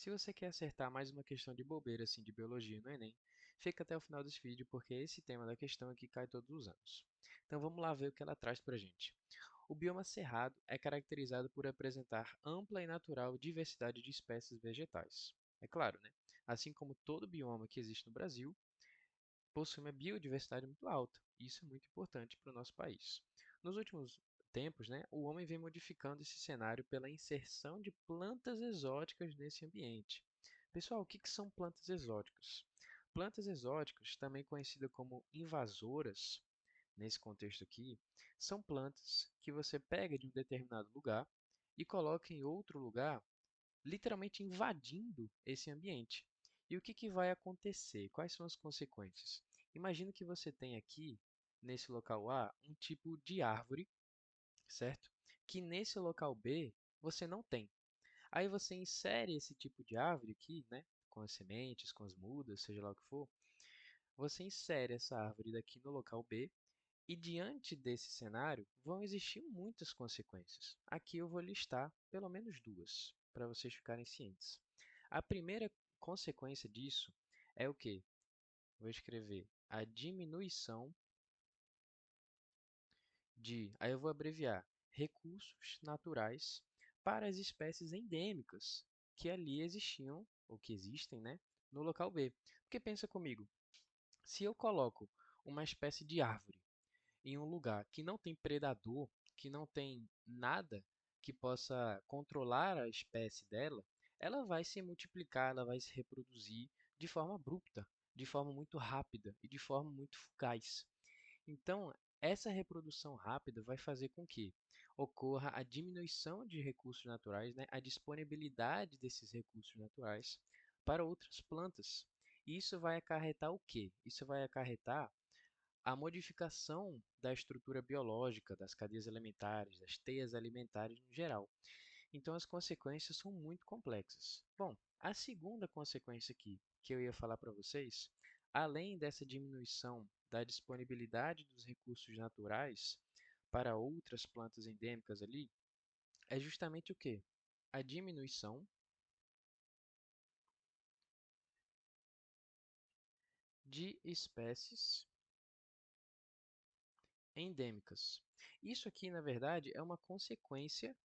Se você quer acertar mais uma questão de bobeira assim de biologia no Enem, fica até o final desse vídeo porque esse tema da questão aqui cai todos os anos. Então vamos lá ver o que ela traz para a gente. O bioma cerrado é caracterizado por apresentar ampla e natural diversidade de espécies vegetais. É claro, né? Assim como todo bioma que existe no Brasil, possui uma biodiversidade muito alta. E isso é muito importante para o nosso país. Nos últimos tempos, né, o homem vem modificando esse cenário pela inserção de plantas exóticas nesse ambiente. Pessoal, o que são plantas exóticas? Plantas exóticas, também conhecidas como invasoras, nesse contexto aqui, são plantas que você pega de um determinado lugar e coloca em outro lugar, literalmente invadindo esse ambiente. E o que vai acontecer? Quais são as consequências? Imagina que você tem aqui, nesse local A, um tipo de árvore, certo? Que nesse local B você não tem. Aí você insere esse tipo de árvore aqui, né? Com as sementes, com as mudas, seja lá o que for. Você insere essa árvore daqui no local B e diante desse cenário vão existir muitas consequências. Aqui eu vou listar pelo menos duas, para vocês ficarem cientes. A primeira consequência disso é o quê? Vou escrever a diminuição de, aí eu vou abreviar, recursos naturais para as espécies endêmicas que ali existiam, ou que existem, né, no local B. Porque pensa comigo, se eu coloco uma espécie de árvore em um lugar que não tem predador, que não tem nada que possa controlar a espécie dela, ela vai se multiplicar, ela vai se reproduzir de forma abrupta, de forma muito rápida e de forma muito fugaz. Então, essa reprodução rápida vai fazer com que ocorra a diminuição de recursos naturais, né, a disponibilidade desses recursos naturais para outras plantas. E isso vai acarretar o quê? Isso vai acarretar a modificação da estrutura biológica das cadeias alimentares, das teias alimentares no geral. Então, as consequências são muito complexas. Bom, a segunda consequência aqui que eu ia falar para vocês, além dessa diminuição da disponibilidade dos recursos naturais para outras plantas endêmicas ali, é justamente o quê? A diminuição de espécies endêmicas. Isso aqui, na verdade, é uma consequência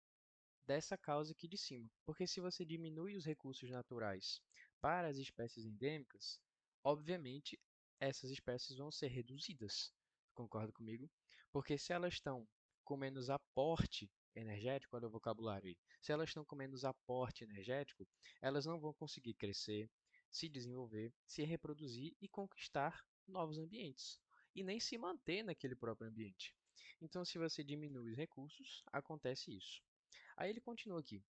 dessa causa aqui de cima. Porque se você diminui os recursos naturais para as espécies endêmicas, obviamente essas espécies vão ser reduzidas. Concorda comigo? Porque se elas estão com menos aporte energético, olha o vocabulário aí. Se elas estão com menos aporte energético, elas não vão conseguir crescer, se desenvolver, se reproduzir e conquistar novos ambientes. E nem se manter naquele próprio ambiente. Então, se você diminui os recursos, acontece isso. Aí ele continua aqui.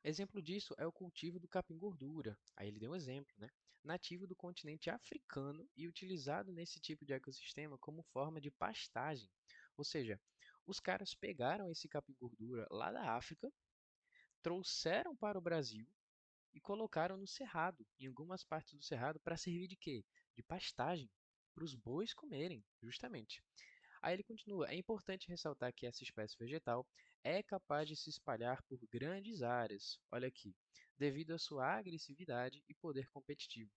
Exemplo disso é o cultivo do capim-gordura. Aí ele deu um exemplo, né? Nativo do continente africano e utilizado nesse tipo de ecossistema como forma de pastagem. Ou seja, os caras pegaram esse capim-gordura lá da África, trouxeram para o Brasil e colocaram no cerrado, em algumas partes do cerrado, para servir de quê? De pastagem, para os bois comerem, justamente. Aí ele continua: é importante ressaltar que essa espécie vegetal é capaz de se espalhar por grandes áreas, olha aqui, devido à sua agressividade e poder competitivo.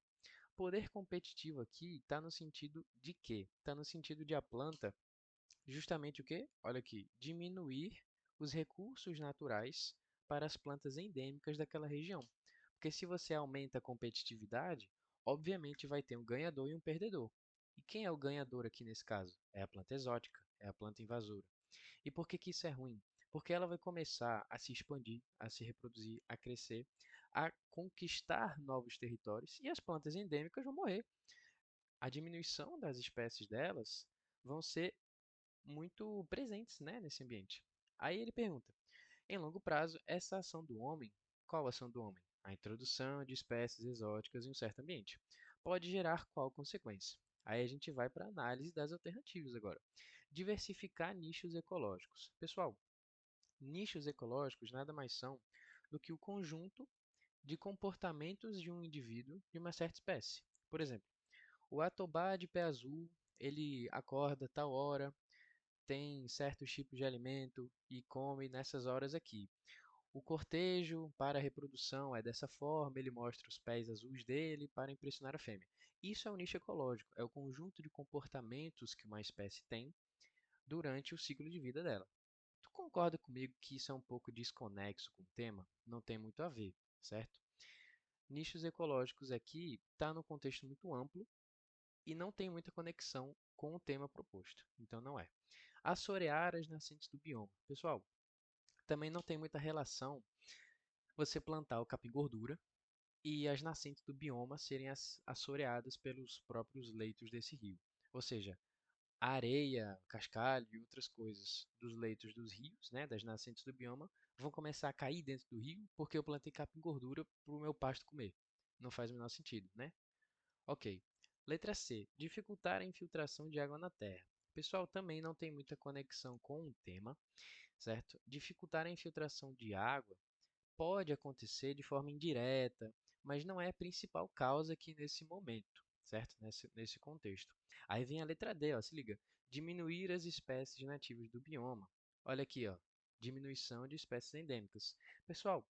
Poder competitivo aqui está no sentido de quê? Está no sentido de a planta justamente o quê? Olha aqui, diminuir os recursos naturais para as plantas endêmicas daquela região. Porque se você aumenta a competitividade, obviamente vai ter um ganhador e um perdedor. E quem é o ganhador aqui nesse caso? É a planta exótica, é a planta invasora. E por que isso é ruim? Porque ela vai começar a se expandir, a se reproduzir, a crescer, a conquistar novos territórios e as plantas endêmicas vão morrer. A diminuição das espécies delas vão ser muito presentes, né, nesse ambiente. Aí ele pergunta: em longo prazo, essa ação do homem, qual ação do homem? A introdução de espécies exóticas em um certo ambiente. Pode gerar qual consequência? Aí a gente vai para a análise das alternativas agora. Diversificar nichos ecológicos. Pessoal, nichos ecológicos nada mais são do que o conjunto de comportamentos de um indivíduo de uma certa espécie. Por exemplo, o atobá de pé azul, ele acorda tal hora, tem certos tipos de alimento e come nessas horas aqui. O cortejo para a reprodução é dessa forma, ele mostra os pés azuis dele para impressionar a fêmea. Isso é um nicho ecológico, é o conjunto de comportamentos que uma espécie tem durante o ciclo de vida dela. Tu concorda comigo que isso é um pouco desconexo com o tema? Não tem muito a ver, certo? Nichos ecológicos aqui está no contexto muito amplo e não tem muita conexão com o tema proposto, então não é. Assorear as nascentes do bioma. Pessoal, também não tem muita relação você plantar o capim-gordura e as nascentes do bioma serem assoreadas pelos próprios leitos desse rio. Ou seja, a areia, cascalho e outras coisas dos leitos dos rios, né, das nascentes do bioma, vão começar a cair dentro do rio porque eu plantei capim-gordura para o meu pasto comer. Não faz o menor sentido, né? Ok. Letra C. Dificultar a infiltração de água na terra. Pessoal, também não tem muita conexão com o tema, certo? Dificultar a infiltração de água pode acontecer de forma indireta, mas não é a principal causa aqui nesse momento, certo? Nesse contexto. Aí vem a letra D, ó, se liga. Diminuir as espécies nativas do bioma. Olha aqui, ó. Diminuição de espécies endêmicas. Pessoal,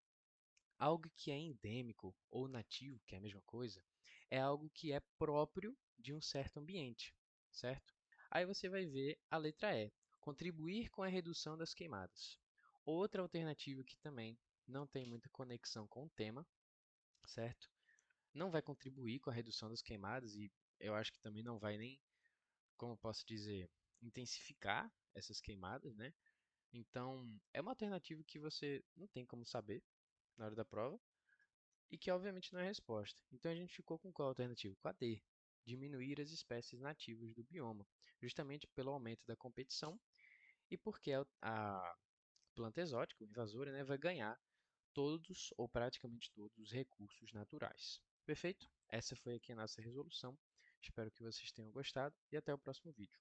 algo que é endêmico ou nativo, que é a mesma coisa, é algo que é próprio de um certo ambiente, certo? Aí você vai ver a letra E, contribuir com a redução das queimadas. Outra alternativa que também não tem muita conexão com o tema, certo? Não vai contribuir com a redução das queimadas e eu acho que também não vai nem, como eu posso dizer, intensificar essas queimadas, né? Então, é uma alternativa que você não tem como saber na hora da prova e que obviamente não é a resposta. Então a gente ficou com qual alternativa? Com a D, diminuir as espécies nativas do bioma, justamente pelo aumento da competição e porque a planta exótica, o invasora, né, vai ganhar todos ou praticamente todos os recursos naturais. Perfeito? Essa foi aqui a nossa resolução. Espero que vocês tenham gostado e até o próximo vídeo.